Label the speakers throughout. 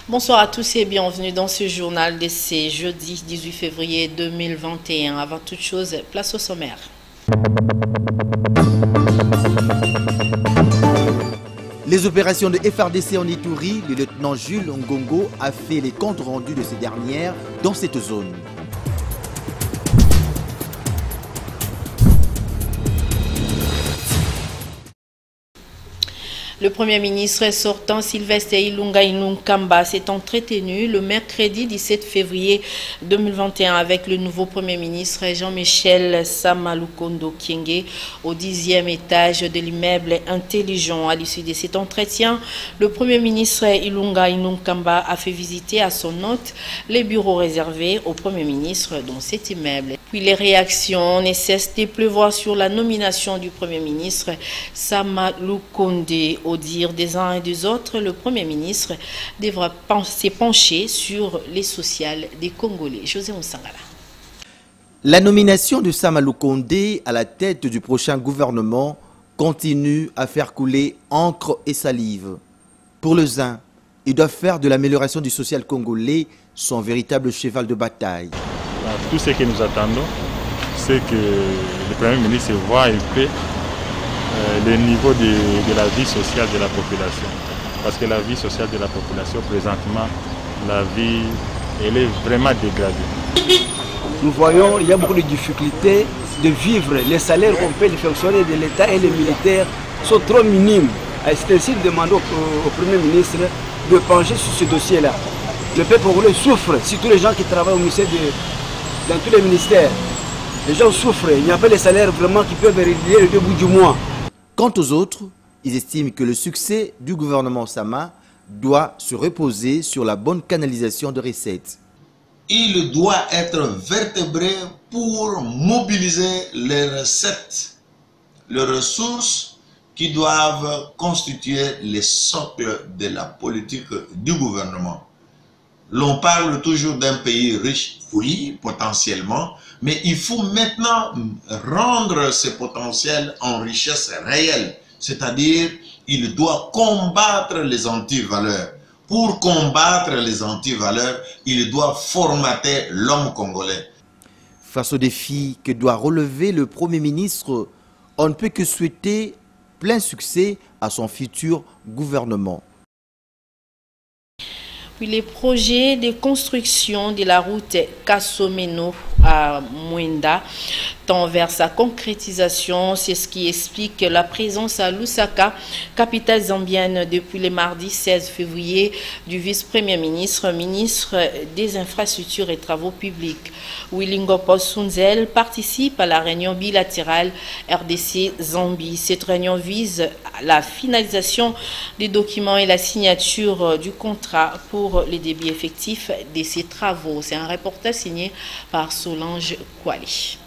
Speaker 1: Bonsoir à tous et bienvenue dans ce journal de ce jeudi 18 février 2021. Avant toute chose, place au sommaire.
Speaker 2: Les opérations de FARDC en Ituri, le lieutenant Jules Ngongo a fait les comptes rendus de ces dernières dans cette zone.
Speaker 1: Le Premier ministre sortant Sylvestre Ilunga Inunkamba s'est entretenu le mercredi 17 février 2021 avec le nouveau Premier ministre Jean-Michel Samalukondo Kyenge au 10e étage de l'immeuble intelligent. À l'issue de cet entretien, le Premier ministre Ilunga Inunkamba a fait visiter à son hôte les bureaux réservés au Premier ministre dans cet immeuble. Puis les réactions ne cessent de pleuvoir sur la nomination du Premier ministre Samalukonde. Au dire des uns et des autres, le Premier ministre devra se pencher sur les sociales des Congolais. José Moussangala.
Speaker 2: La nomination de Samalukonde à la tête du prochain gouvernement continue à faire couler encre et salive. Pour le ZIN, il doit faire de l'amélioration du social congolais son véritable cheval de bataille.
Speaker 3: Tout ce que nous attendons, c'est que le Premier ministre voit un peu le niveau de la vie sociale de la population. Parce que la vie sociale de la population, présentement, la vie, elle est vraiment dégradée.
Speaker 4: Nous voyons qu'il y a beaucoup de difficultés de vivre. Les salaires qu'on paie les fonctionnaires de l'État et les militaires sont trop minimes. C'est ainsi que nous demandons au Premier ministre de pencher sur ce dossier-là. Le peuple congolais souffre, surtout les gens qui travaillent au ministère dans tous les ministères. Les gens souffrent, il n'y a pas les salaires vraiment qui peuvent régler le début du mois.
Speaker 2: Quant aux autres, ils estiment que le succès du gouvernement Sama doit se reposer sur la bonne canalisation de recettes.
Speaker 5: Il doit être vertébré pour mobiliser les recettes, les ressources qui doivent constituer les socles de la politique du gouvernement. L'on parle toujours d'un pays riche, oui, potentiellement, mais il faut maintenant rendre ce potentiel en richesse réelle. C'est-à-dire, il doit combattre les antivaleurs. Pour combattre les antivaleurs, il doit formater l'homme congolais.
Speaker 2: Face aux défis que doit relever le Premier ministre, on ne peut que souhaiter plein succès à son futur gouvernement.
Speaker 1: Puis les projets de construction de la route Kasomeno à Mwenda tend vers sa concrétisation. C'est ce qui explique la présence à Lusaka, capitale zambienne, depuis le mardi 16 février du vice-premier ministre, ministre des Infrastructures et Travaux publics. Wilingopo Sunzel participe à la réunion bilatérale RDC-Zambie. Cette réunion vise la finalisation des documents et la signature du contrat pour les débits effectifs de ces travaux. C'est un reportage signé par Solange Kouali.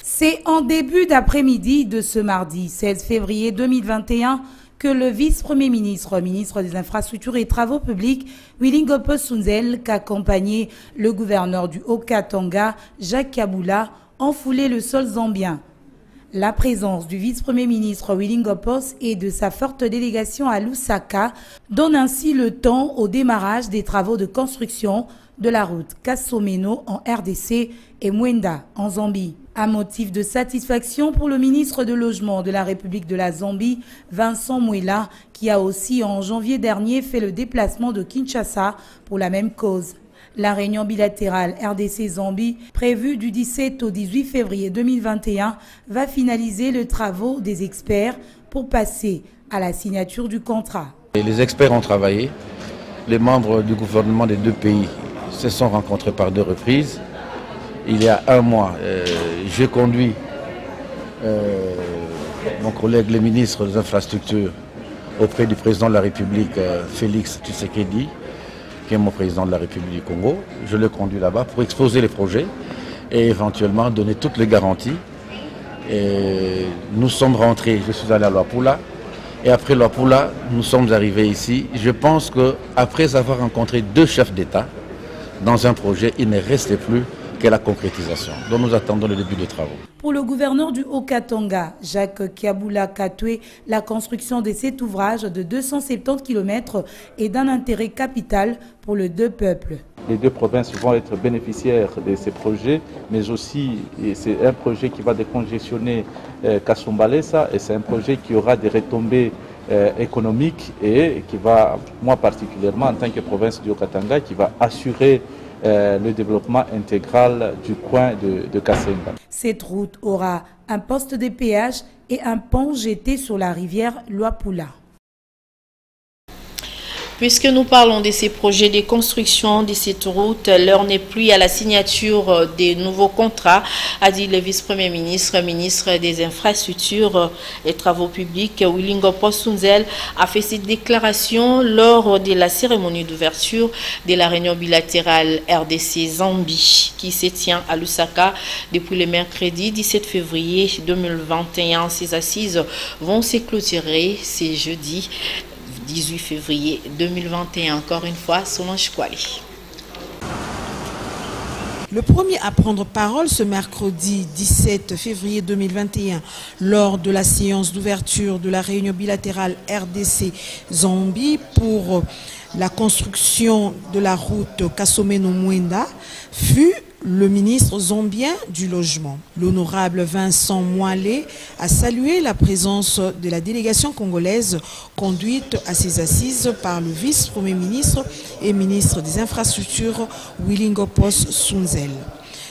Speaker 6: C'est en début d'après-midi de ce mardi 16 février 2021 que le vice-premier ministre, ministre des Infrastructures et Travaux publics, Wilingopo Sunzel, qu'accompagnait le gouverneur du Haut-Katanga, Jacques Kabula, enfoulé le sol zambien. La présence du vice-premier ministre Wilingopo et de sa forte délégation à Lusaka donne ainsi le temps au démarrage des travaux de construction de la route Kasomeno en RDC et Mwenda en Zambie. Un motif de satisfaction pour le ministre de Logement de la République de la Zambie, Vincent Mouela, qui a aussi en janvier dernier fait le déplacement de Kinshasa pour la même cause. La réunion bilatérale RDC-Zambie, prévue du 17 au 18 février 2021, va finaliser le travail des experts pour passer à la signature du contrat.
Speaker 7: Les experts ont travaillé. Les membres du gouvernement des deux pays se sont rencontrés par 2 reprises. il y a un mois, j'ai conduit mon collègue le ministre des Infrastructures auprès du président de la République, Félix Tshisekedi, qui est mon président de la République du Congo. Je l'ai conduit là-bas pour exposer les projets et éventuellement donner toutes les garanties. Et nous sommes rentrés, je suis allé à Luapula, et après Luapula, nous sommes arrivés ici. Je pense qu'après avoir rencontré 2 chefs d'État dans un projet, il ne restait plus que la concrétisation. Donc nous attendons le début des travaux.
Speaker 6: Pour le gouverneur du Haut-Katanga, Jacques Kiabula Katwe, la construction de cet ouvrage de 270 km est d'un intérêt capital pour les 2 peuples.
Speaker 8: Les 2 provinces vont être bénéficiaires de ces projets, mais aussi c'est un projet qui va décongestionner Kasumbalesa et c'est un projet qui aura des retombées économiques et qui va, moi particulièrement en tant que province du Haut-Katanga, qui va assurer le développement intégral du coin de Kasenga.
Speaker 6: Cette route aura un poste de péage et un pont jeté sur la rivière Luapula.
Speaker 1: Puisque nous parlons de ces projets de construction de cette route, l'heure n'est plus à la signature des nouveaux contrats, a dit le vice-premier ministre, ministre des Infrastructures et Travaux publics, Wilingo Sunzel, a fait cette déclaration lors de la cérémonie d'ouverture de la réunion bilatérale RDC-Zambie qui se tient à Lusaka depuis le mercredi 17 février 2021. Ces assises vont se clôturer ce jeudi 18 février 2021. Encore une fois, Solange Kwali.
Speaker 9: Le premier à prendre parole ce mercredi 17 février 2021 lors de la séance d'ouverture de la réunion bilatérale RDC-Zambie pour la construction de la route Kasomeno-Mwenda fut le ministre zambien du Logement. L'honorable Vincent Moalé a salué la présence de la délégation congolaise conduite à ces assises par le vice-premier ministre et ministre des Infrastructures Wilingo Sunzel.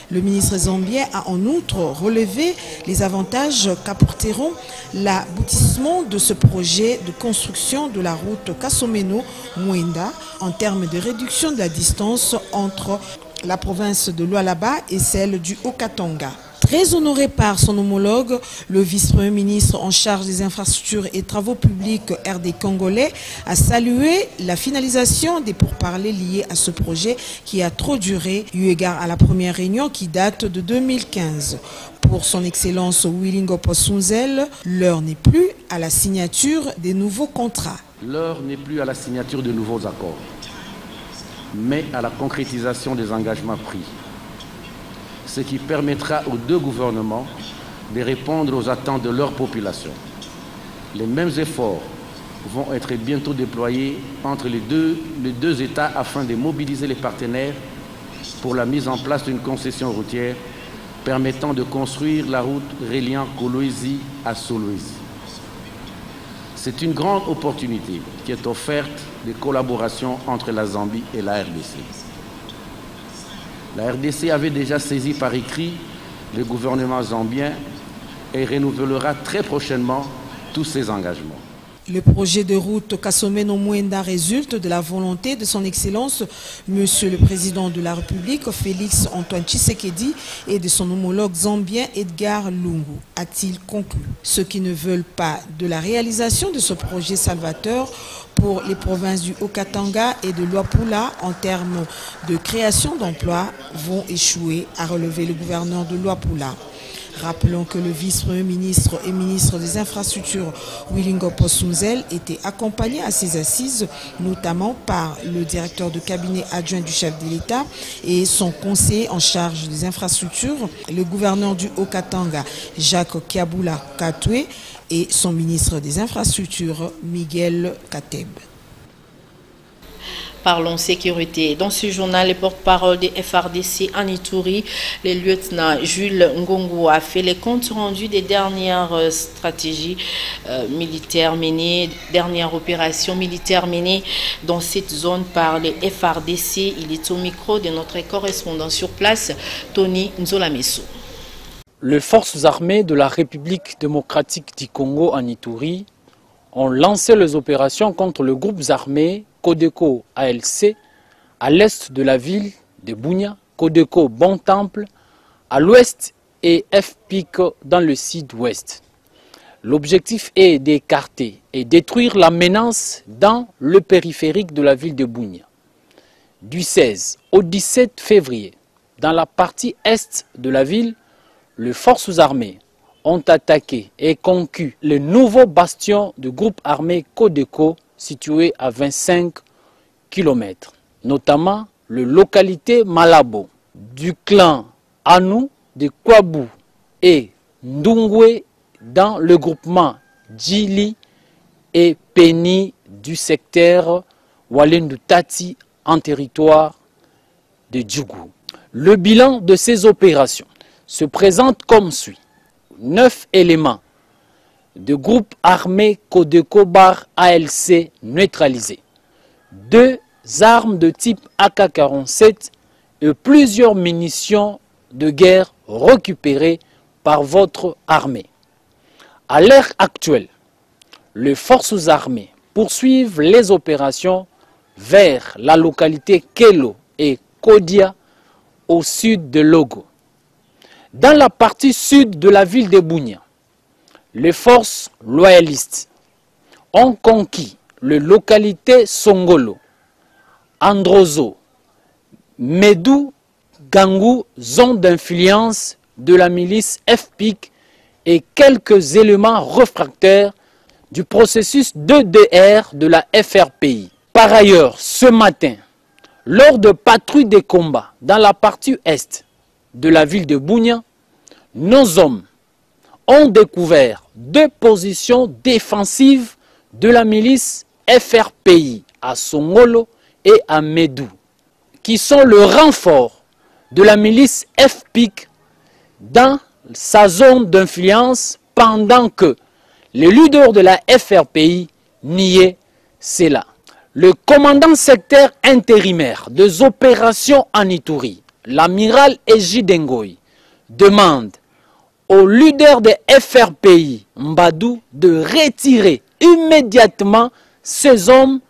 Speaker 9: Le ministre zambien a en outre relevé les avantages qu'apporteront l'aboutissement de ce projet de construction de la route Kasomeno-Mwenda en termes de réduction de la distance entre la province de Lualaba et celle du Haut-Katanga. Très honoré par son homologue, le vice-premier ministre en charge des infrastructures et travaux publics RD congolais a salué la finalisation des pourparlers liés à ce projet qui a trop duré, eu égard à la première réunion qui date de 2015. Pour son excellence Wilingo Sunzel, l'heure n'est plus à la signature des nouveaux contrats.
Speaker 7: L'heure n'est plus à la signature de nouveaux accords, mais à la concrétisation des engagements pris. Ce qui permettra aux 2 gouvernements de répondre aux attentes de leur population. Les mêmes efforts vont être bientôt déployés entre les deux États afin de mobiliser les partenaires pour la mise en place d'une concession routière permettant de construire la route reliant Kolwezi à Solwezi. C'est une grande opportunité qui est offerte de collaboration entre la Zambie et la RDC. La RDC avait déjà saisi par écrit le gouvernement zambien et renouvellera très prochainement tous ses engagements.
Speaker 9: Le projet de route Kasomeno-Mwenda résulte de la volonté de son Excellence, Monsieur le Président de la République, Félix Antoine Tshisekedi, et de son homologue zambien Edgar Lungu, a-t-il conclu. Ceux qui ne veulent pas de la réalisation de ce projet salvateur pour les provinces du Haut-Katanga et de Luapula en termes de création d'emplois vont échouer, a relevé le gouverneur de Luapula. Rappelons que le vice-premier ministre et ministre des Infrastructures Wilingo Sunzel était accompagné à ces assises, notamment par le directeur de cabinet adjoint du chef de l'État et son conseiller en charge des infrastructures, le gouverneur du Haut-Katanga, Jacques Kiabula Katwe, et son ministre des Infrastructures, Miguel Kateb.
Speaker 1: Parlons sécurité. Dans ce journal, le porte-parole des FRDC en Ituri, le lieutenant Jules Ngongo a fait les comptes rendus des dernières stratégies militaires menées, dernières opérations militaires menées dans cette zone par les FRDC. Il est au micro de notre correspondant sur place, Tony Nzolameso.
Speaker 10: Les forces armées de la République démocratique du Congo en Ituri ont lancé les opérations contre les groupes armés Codeco ALC à l'est de la ville de Bunia, Codeco Bon Temple à l'ouest et FPIC dans le sud-ouest. L'objectif est d'écarter et détruire la menace dans le périphérique de la ville de Bunia. Du 16 au 17 février, dans la partie est de la ville, les forces armées ont attaqué et conquis le nouveau bastion du groupe armé Codeco situé à 25 km, notamment la localité Malabo, du clan Anou de Kwabu et Ndungwe dans le groupement Djili et Peni du secteur Walendutati en territoire de Djougou. Le bilan de ces opérations se présente comme suit. 9 éléments de groupe armé Codeco Bar ALC neutralisés, 2 armes de type AK-47 et plusieurs munitions de guerre récupérées par votre armée. À l'heure actuelle, les forces armées poursuivent les opérations vers la localité Kelo et Kodia au sud de Logo. Dans la partie sud de la ville de Bunia, les forces loyalistes ont conquis les localités Songolo, Androzo, Medou, Gangou, zone d'influence de la milice FPIC et quelques éléments réfractaires du processus d'EDR de la FRPI. Par ailleurs, ce matin, lors de patrouilles de combat dans la partie est de la ville de Bunia, nos hommes ont découvert 2 positions défensives de la milice FRPI à Songolo et à Medou, qui sont le renfort de la milice FPIC dans sa zone d'influence pendant que le leader de la FRPI niait cela. Le commandant secteur intérimaire des opérations en Ituri, l'amiral Ejidengoy, demande au leader de FRPI, Mbadou, de retirer immédiatement ces hommes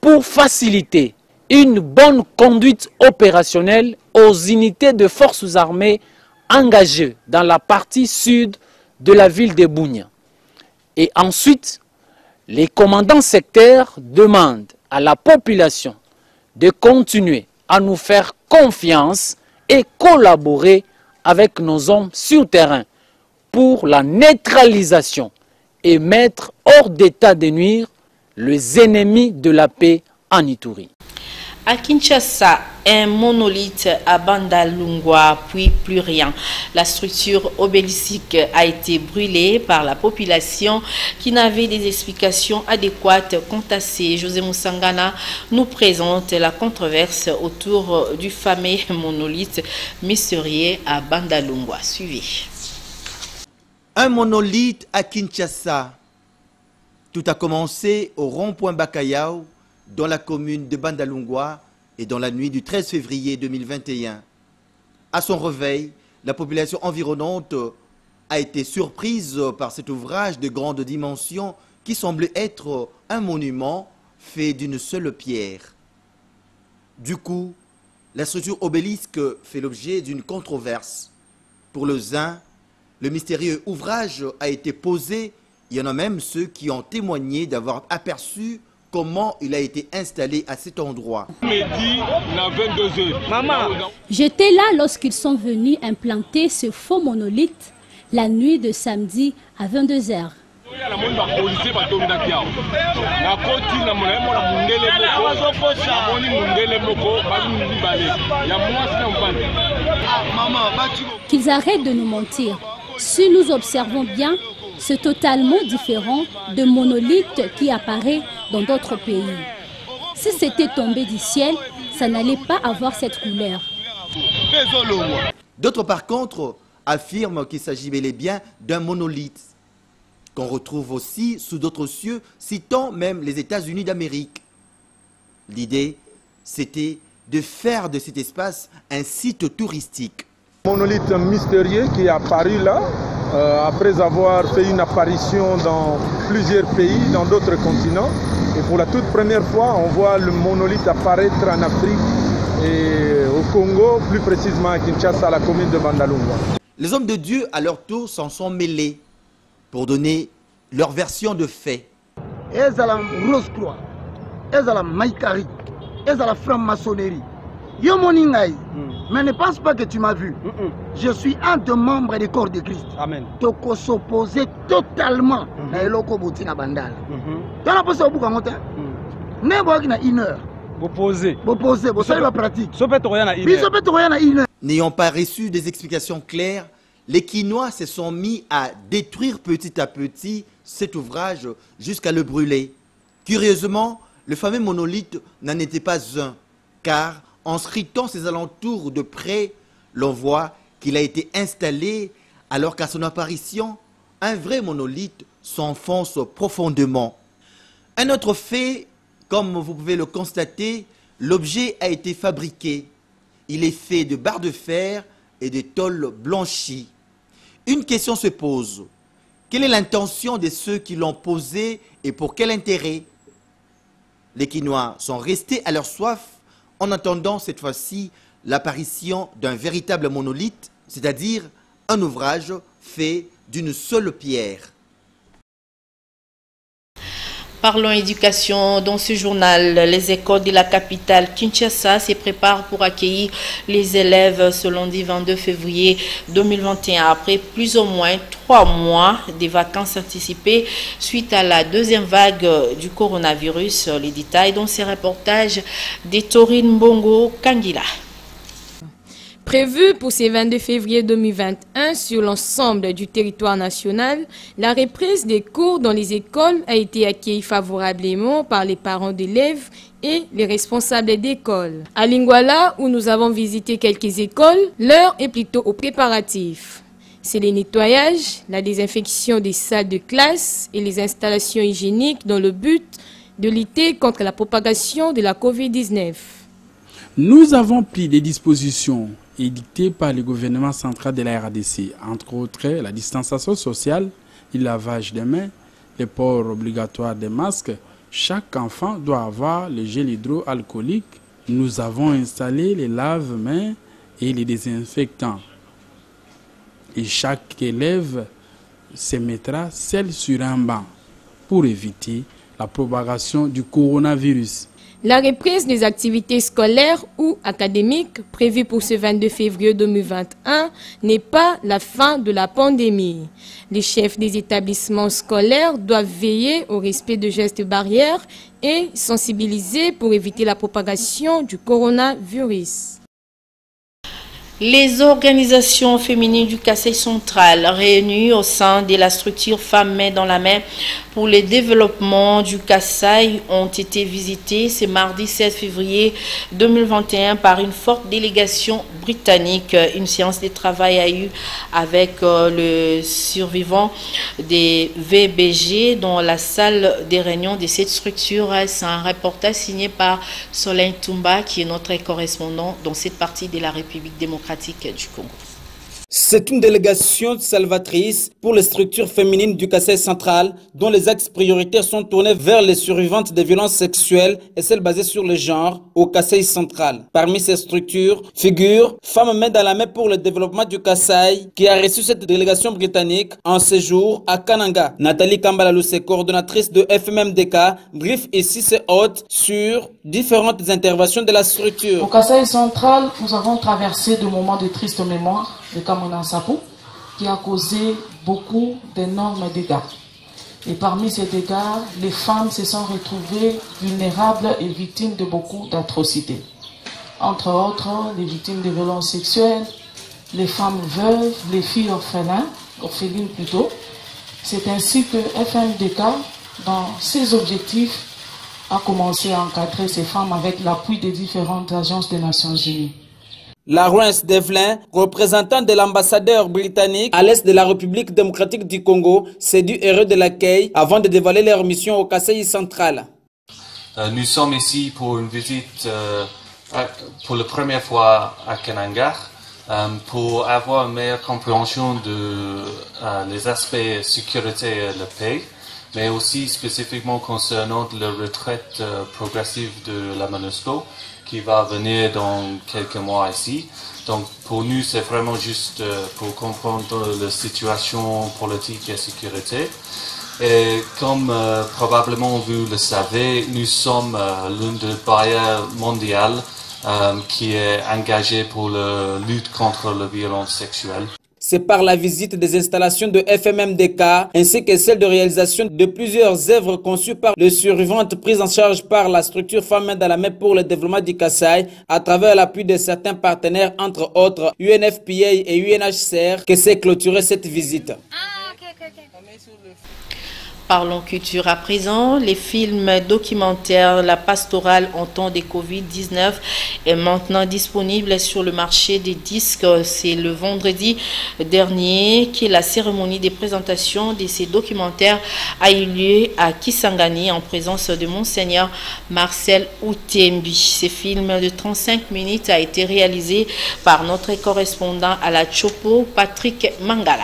Speaker 10: pour faciliter une bonne conduite opérationnelle aux unités de forces armées engagées dans la partie sud de la ville de Bunia. Et ensuite, les commandants sectaires demandent à la population de continuer à nous faire confiance et collaborer avec nos hommes sur terrain pour la neutralisation et mettre hors d'état de nuire les ennemis de la paix en Ituri.
Speaker 1: À Kinshasa, un monolithe à Bandalungwa, puis plus rien. La structure obélisque a été brûlée par la population qui n'avait des explications adéquates quant à ces. José Moussangana nous présente la controverse autour du fameux monolithe mystérieux à Bandalungwa. Suivez.
Speaker 2: Un monolithe à Kinshasa. Tout a commencé au rond-point Bakayao, dans la commune de Bandalungwa, et dans la nuit du 13 février 2021. À son réveil, la population environnante a été surprise par cet ouvrage de grande dimension qui semblait être un monument fait d'une seule pierre. Du coup, la structure obélisque fait l'objet d'une controverse. Pour les uns, le mystérieux ouvrage a été posé. Il y en a même ceux qui ont témoigné d'avoir aperçu comment il a été installé à cet endroit.
Speaker 11: Maman, j'étais là lorsqu'ils sont venus implanter ce faux monolithe la nuit de samedi à 22 h. Qu'ils arrêtent de nous mentir. Si nous observons bien, c'est totalement différent de monolithes qui apparaît dans d'autres pays. Si c'était tombé du ciel, ça n'allait pas avoir cette couleur.
Speaker 2: D'autres par contre affirment qu'il s'agit bel et bien d'un monolithe qu'on retrouve aussi sous d'autres cieux, citant même les États-Unis d'Amérique. L'idée, c'était de faire de cet espace un site touristique.
Speaker 12: Monolithe mystérieux qui est apparu là, après avoir fait une apparition dans plusieurs pays, dans d'autres continents. Et pour la toute première fois, on voit le monolithe apparaître en Afrique et au Congo, plus précisément à Kinshasa, à la commune de Bandalungwa.
Speaker 2: Les hommes de Dieu, à leur tour, s'en sont mêlés pour donner leur version de faits.
Speaker 13: Ezala Rose-Croix, Ezala Maïkari, Ezala franc-maçonnerie. Yo moningai, mais ne pense pas que tu m'as vu. Je suis un des membres du corps de Christ.
Speaker 4: Amen.
Speaker 13: Toko s'opposer totalement à Eloko Boutina Bandal. Tu as posé au bout de temps. N'importe une heure.
Speaker 4: Opposé.
Speaker 13: Opposé, vous savez la pratique.
Speaker 2: N'ayant pas reçu des explications claires, les Quinois se sont mis à détruire petit à petit cet ouvrage jusqu'à le brûler. Curieusement, le fameux monolithe n'en était pas un, car en scrutant ses alentours de près, l'on voit qu'il a été installé alors qu'à son apparition, un vrai monolithe s'enfonce profondément. Un autre fait, comme vous pouvez le constater, l'objet a été fabriqué. Il est fait de barres de fer et de tôle blanchie. Une question se pose. Quelle est l'intention de ceux qui l'ont posé et pour quel intérêt? Les Quinois sont restés à leur soif en attendant cette fois-ci l'apparition d'un véritable monolithe, c'est-à-dire un ouvrage fait d'une seule pierre.
Speaker 1: Parlons éducation. Dans ce journal, les écoles de la capitale Kinshasa se préparent pour accueillir les élèves ce lundi 22 février 2021 après plus ou moins 3 mois de vacances anticipées suite à la deuxième vague du coronavirus. Les détails dans ces reportages de Torine Bongo Kangila.
Speaker 14: Prévu pour ce 22 février 2021 sur l'ensemble du territoire national, la reprise des cours dans les écoles a été accueillie favorablement par les parents d'élèves et les responsables d'école. À Lingwala, où nous avons visité quelques écoles, l'heure est plutôt aux préparatifs. C'est le nettoyage, la désinfection des salles de classe et les installations hygiéniques dans le but de lutter contre la propagation de la COVID-19.
Speaker 15: Nous avons pris des dispositions édictées par le gouvernement central de la RDC, entre autres la distanciation sociale, le lavage des mains, le port obligatoire des masques. Chaque enfant doit avoir le gel hydroalcoolique. Nous avons installé les lave-mains et les désinfectants. Et chaque élève se mettra seul sur un banc pour éviter la propagation du coronavirus.
Speaker 14: La reprise des activités scolaires ou académiques prévues pour ce 22 février 2021 n'est pas la fin de la pandémie. Les chefs des établissements scolaires doivent veiller au respect de gestes barrières et sensibiliser pour éviter la propagation du coronavirus.
Speaker 1: Les organisations féminines du Kasaï central réunies au sein de la structure Femmes Main dans la Main pour le développement du Kasaï ont été visitées ce mardi 16 février 2021 par une forte délégation britannique. Une séance de travail a eu avec le survivant des VBG dans la salle des réunions de cette structure. C'est un reportage signé par Solène Toumba qui est notre correspondant dans cette partie de la République démocratique du Congo.
Speaker 16: C'est une délégation salvatrice pour les structures féminines du Kasaï central dont les axes prioritaires sont tournés vers les survivantes des violences sexuelles et celles basées sur le genre au Kasaï central. Parmi ces structures figure Femmes Main dans la Main pour le développement du Kasaï qui a reçu cette délégation britannique en séjour à Kananga. Nathalie Kambalalou, coordonnatrice de FMMDK, briefe ici ses hôtes sur différentes interventions de la structure.
Speaker 17: Au Kasaï central, nous avons traversé de moments de triste mémoire de Kamona Sapo qui a causé beaucoup d'énormes dégâts. Et parmi ces dégâts, les femmes se sont retrouvées vulnérables et victimes de beaucoup d'atrocités. Entre autres, les victimes de violences sexuelles, les femmes veuves, les filles orphelines plutôt. C'est ainsi que FMDK, dans ses objectifs, a commencé à encadrer ces femmes avec l'appui des différentes agences des Nations Unies.
Speaker 16: Lawrence Devlin, représentant de l'ambassadeur britannique à l'est de la République démocratique du Congo, s'est dit heureux de l'accueil avant de dévoiler leur mission au Kasaï central.
Speaker 18: Nous sommes ici pour une visite pour la première fois à Kananga pour avoir une meilleure compréhension de les aspects sécurité et la paix, mais aussi spécifiquement concernant la retraite progressive de la MONUSCO, qui va venir dans quelques mois ici. Donc pour nous, c'est vraiment juste pour comprendre la situation politique et sécurité. Et comme probablement vous le savez, nous sommes l'un des bailleurs mondiaux qui est engagé pour la lutte contre la violence sexuelle.
Speaker 16: C'est par la visite des installations de FMMDK ainsi que celle de réalisation de plusieurs œuvres conçues par les survivantes prises en charge par la structure Femmes Main dans la Main pour le développement du Kasaï à travers l'appui de certains partenaires, entre autres UNFPA et UNHCR, que s'est clôturée cette visite.
Speaker 1: Parlons culture à présent. Les films documentaires La Pastorale en temps de Covid-19 est maintenant disponible sur le marché des disques. C'est le vendredi dernier que la cérémonie de présentation de ces documentaires a eu lieu à Kisangani en présence de Monseigneur Marcel Outembi. Ce film de 35 minutes a été réalisé par notre correspondant à la Chopo, Patrick Mangala.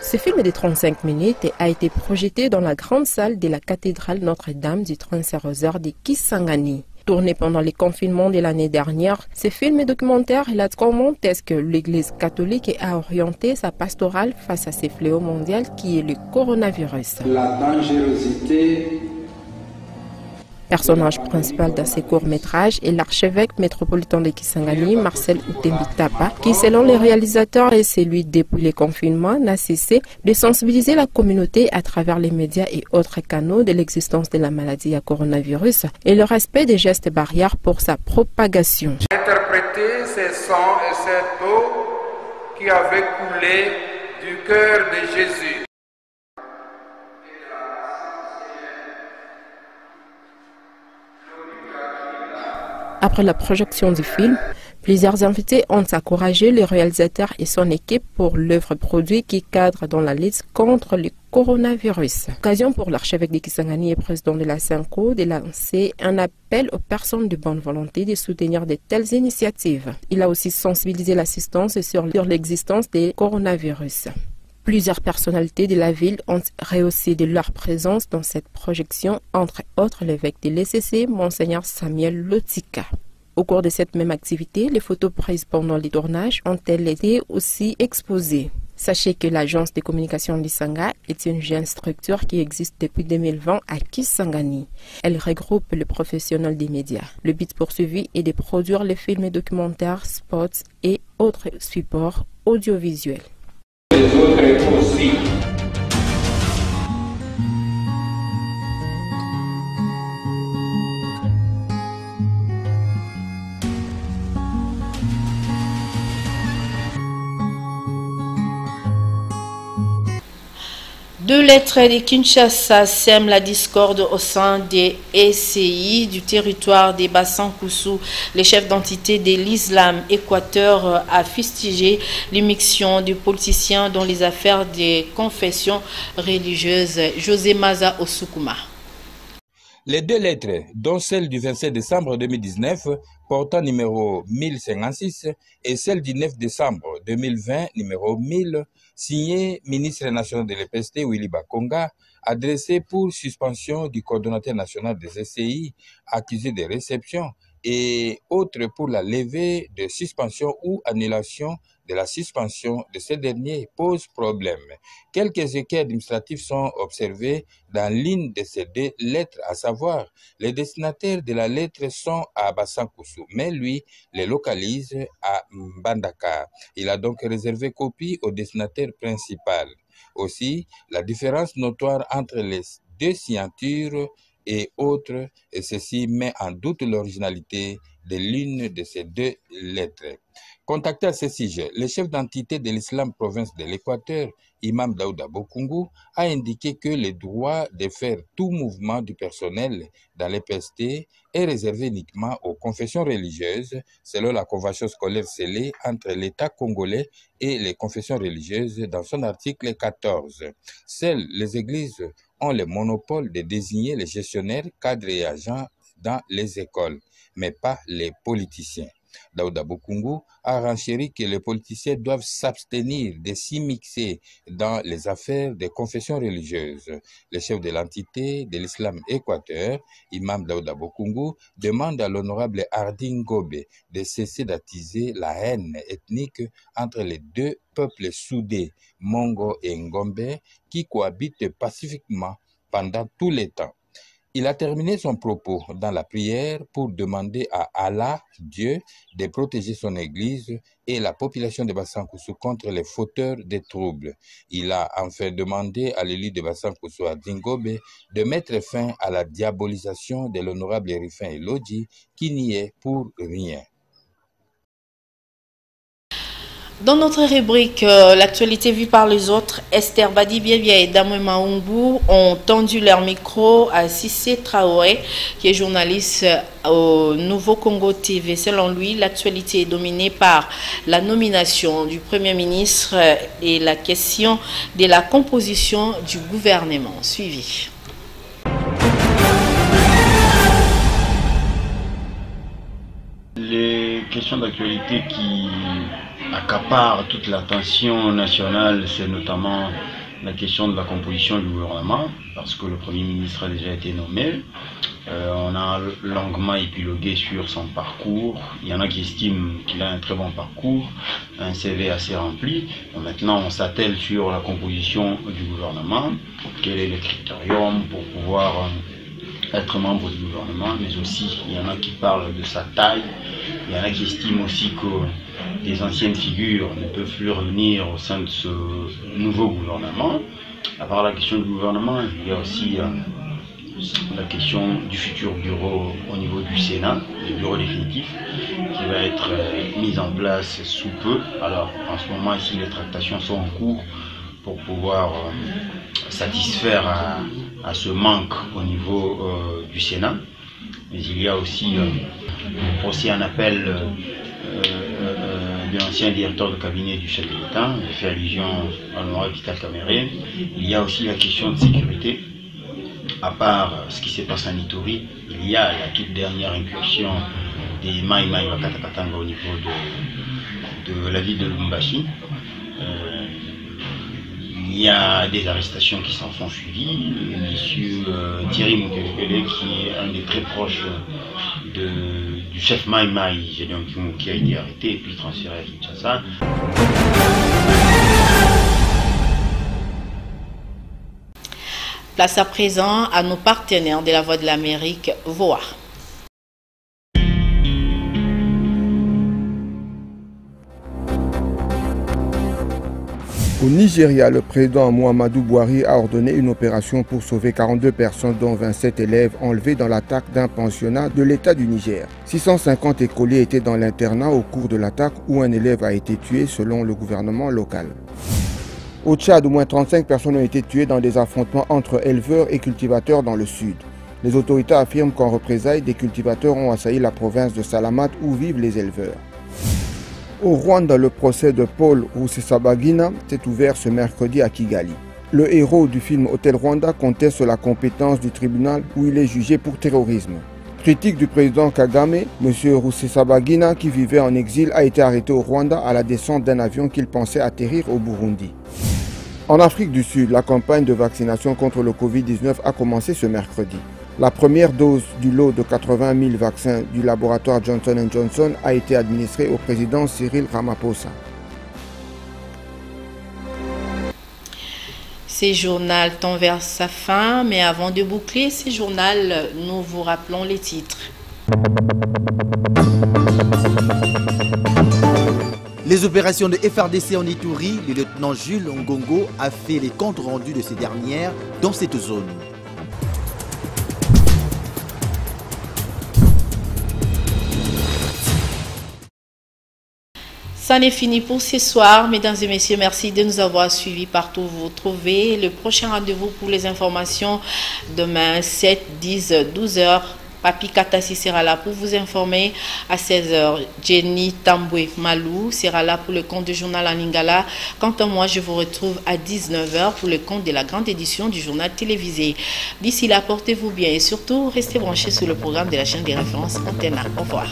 Speaker 19: Ce film de 35 minutes a été projeté dans la grande salle de la cathédrale Notre-Dame du 35 Rosaire de Kisangani. Tourné pendant les confinements de l'année dernière, ce film documentaire relate comment est-ce que l'Église catholique a orienté sa pastorale face à ce fléau mondial qui est le coronavirus.
Speaker 20: La dangerosité.
Speaker 19: Personnage principal dans ce court-métrage est l'archevêque métropolitain de Kisangani, Marcel Outembi Tapa, qui, selon les réalisateurs et celui depuis le confinement, n'a cessé de sensibiliser la communauté à travers les médias et autres canaux de l'existence de la maladie à coronavirus et le respect des gestes barrières pour sa propagation.
Speaker 20: Interpréter ces sangs et cette eau qui avait coulé du cœur de Jésus.
Speaker 19: Après la projection du film, plusieurs invités ont encouragé le réalisateur et son équipe pour l'œuvre produite qui cadre dans la lutte contre le coronavirus. Occasion pour l'archevêque de Kisangani et président de la Synco de lancer un appel aux personnes de bonne volonté de soutenir de telles initiatives. Il a aussi sensibilisé l'assistance sur l'existence des coronavirus. Plusieurs personnalités de la ville ont rehaussé de leur présence dans cette projection, entre autres l'évêque de l'ECC, Monseigneur Samuel Lotika. Au cours de cette même activité, les photos prises pendant les tournages ont-elles été aussi exposées. Sachez que l'agence de communication d'Isanga est une jeune structure qui existe depuis 2020 à Kisangani. Elle regroupe les professionnels des médias. Le but poursuivi est de produire les films documentaires, spots et autres supports audiovisuels.
Speaker 20: Les autres aussi.
Speaker 1: Deux lettres de Kinshasa sèment la discorde au sein des ECI du territoire des Bassan-Koussou. Le chef d'entité de l'Islam Équateur a fustigé l'immixtion du politicien dans les affaires des confessions religieuses. José Maza Osukuma.
Speaker 21: Les deux lettres, dont celle du 27 décembre 2019, portant numéro 1056, et celle du 9 décembre 2020, numéro 1000, signée ministre national de l'EPST, Willy Bakonga, adressée pour suspension du coordonnateur national des SCI, accusé de réception, et autres pour la levée de suspension ou annulation de la suspension de ce dernier pose problème. Quelques écueils administratifs sont observés dans l'une de ces deux lettres, à savoir, les destinataires de la lettre sont à Bassan-Koussou, mais lui les localise à Mbandaka. Il a donc réservé copie au destinataire principal. Aussi, la différence notoire entre les deux signatures et autres, et ceci met en doute l'originalité de l'une de ces deux lettres. Contacté à ce sujet, le chef d'entité de l'Islam province de l'Équateur, Imam Daouda Bokungu, a indiqué que le droit de faire tout mouvement du personnel dans l'EPST est réservé uniquement aux confessions religieuses, selon la convention scolaire scellée entre l'État congolais et les confessions religieuses dans son article 14. Seules les églises ont le monopole de désigner les gestionnaires, cadres et agents dans les écoles, mais pas les politiciens. Daouda Bokungu a renchéri que les politiciens doivent s'abstenir de s'immiscer dans les affaires des confessions religieuses. Le chef de l'entité de l'islam Équateur, Imam Daouda Bokungu, demande à l'honorable Harding Gobe de cesser d'attiser la haine ethnique entre les deux peuples soudés, Mongo et Ngombe, qui cohabitent pacifiquement pendant tout le temps. Il a terminé son propos dans la prière pour demander à Allah, Dieu, de protéger son église et la population de Bassankoussou contre les fauteurs de troubles. Il a enfin demandé à l'élu de Bassankoussou, Dingobe, de mettre fin à la diabolisation de l'honorable Rifin Elodji, qui n'y est pour rien.
Speaker 1: Dans notre rubrique l'actualité vue par les autres, Esther Badi-Bievia et Damwe Maungu ont tendu leur micro à Cissé Traoré, qui est journaliste au Nouveau Congo TV. Selon lui, l'actualité est dominée par la nomination du Premier ministre et la question de la composition du gouvernement. Suivi.
Speaker 3: Les questions d'actualité qui accapare toute l'attention nationale, c'est notamment la question de la composition du gouvernement, parce que le Premier ministre a déjà été nommé. On a longuement épilogué sur son parcours. Il y en a qui estiment qu'il a un très bon parcours, un CV assez rempli. Maintenant, on s'attelle sur la composition du gouvernement. Quel est le critérium pour pouvoir être membre du gouvernement, mais aussi il y en a qui parlent de sa taille. Il y en a qui estiment aussi que des anciennes figures ne peuvent plus revenir au sein de ce nouveau gouvernement. À part la question du gouvernement, il y a aussi la question du futur bureau au niveau du Sénat, le bureau définitif, qui va être mis en place sous peu. Alors en ce moment ici, les tractations sont en cours pour pouvoir satisfaire à ce manque au niveau du Sénat. Mais il y a aussi un procès en appel de l'ancien directeur de cabinet du chef de l'État, j'ai fait allusion à l'honorable Vital Kamere. Il y a aussi la question de sécurité. À part ce qui s'est passé en Ituri, il y a la toute dernière incursion des Mai Mai Wakatakatanga au niveau de la ville de Lubumbashi. Il y a des arrestations qui s'en sont suivies. Monsieur Thierry Mukelekele, qui est un des très proches du chef Mai Mai, qui a été arrêté et puis transféré à Kinshasa.
Speaker 1: Place à présent à nos partenaires de la Voix de l'Amérique, VOA.
Speaker 22: Au Nigeria, le président Muhammadu Buhari a ordonné une opération pour sauver 42 personnes, dont 27 élèves enlevés dans l'attaque d'un pensionnat de l'État du Niger. 650 écoliers étaient dans l'internat au cours de l'attaque où un élève a été tué selon le gouvernement local. Au Tchad, au moins 35 personnes ont été tuées dans des affrontements entre éleveurs et cultivateurs dans le sud. Les autorités affirment qu'en représailles, des cultivateurs ont assailli la province de Salamat où vivent les éleveurs. Au Rwanda, le procès de Paul Rusesabagina s'est ouvert ce mercredi à Kigali. Le héros du film Hôtel Rwanda conteste la compétence du tribunal où il est jugé pour terrorisme. Critique du président Kagame, M. Rusesabagina, qui vivait en exil, a été arrêté au Rwanda à la descente d'un avion qu'il pensait atterrir au Burundi. En Afrique du Sud, la campagne de vaccination contre le Covid-19 a commencé ce mercredi. La première dose du lot de 80 000 vaccins du laboratoire Johnson & Johnson a été administrée au président Cyril Ramaphosa.
Speaker 1: Ce journal tend vers sa fin, mais avant de boucler ce journal, nous vous rappelons les titres.
Speaker 2: Les opérations de FRDC en Ituri, le lieutenant Jules Ngongo a fait les comptes rendus de ces dernières dans cette zone.
Speaker 1: Ça n'est fini pour ce soir. Mesdames et messieurs, merci de nous avoir suivis partout où vous vous trouvez. Le prochain rendez-vous pour les informations, demain 7, 10, 12 heures. Papi Katassi sera là pour vous informer à 16 heures. Jenny Tambwe Malou sera là pour le compte du journal en Lingala. Quant à moi, je vous retrouve à 19 heures pour le compte de la grande édition du journal télévisé. D'ici là, portez-vous bien et surtout, restez branchés sur le programme de la chaîne des références Antena. Au revoir.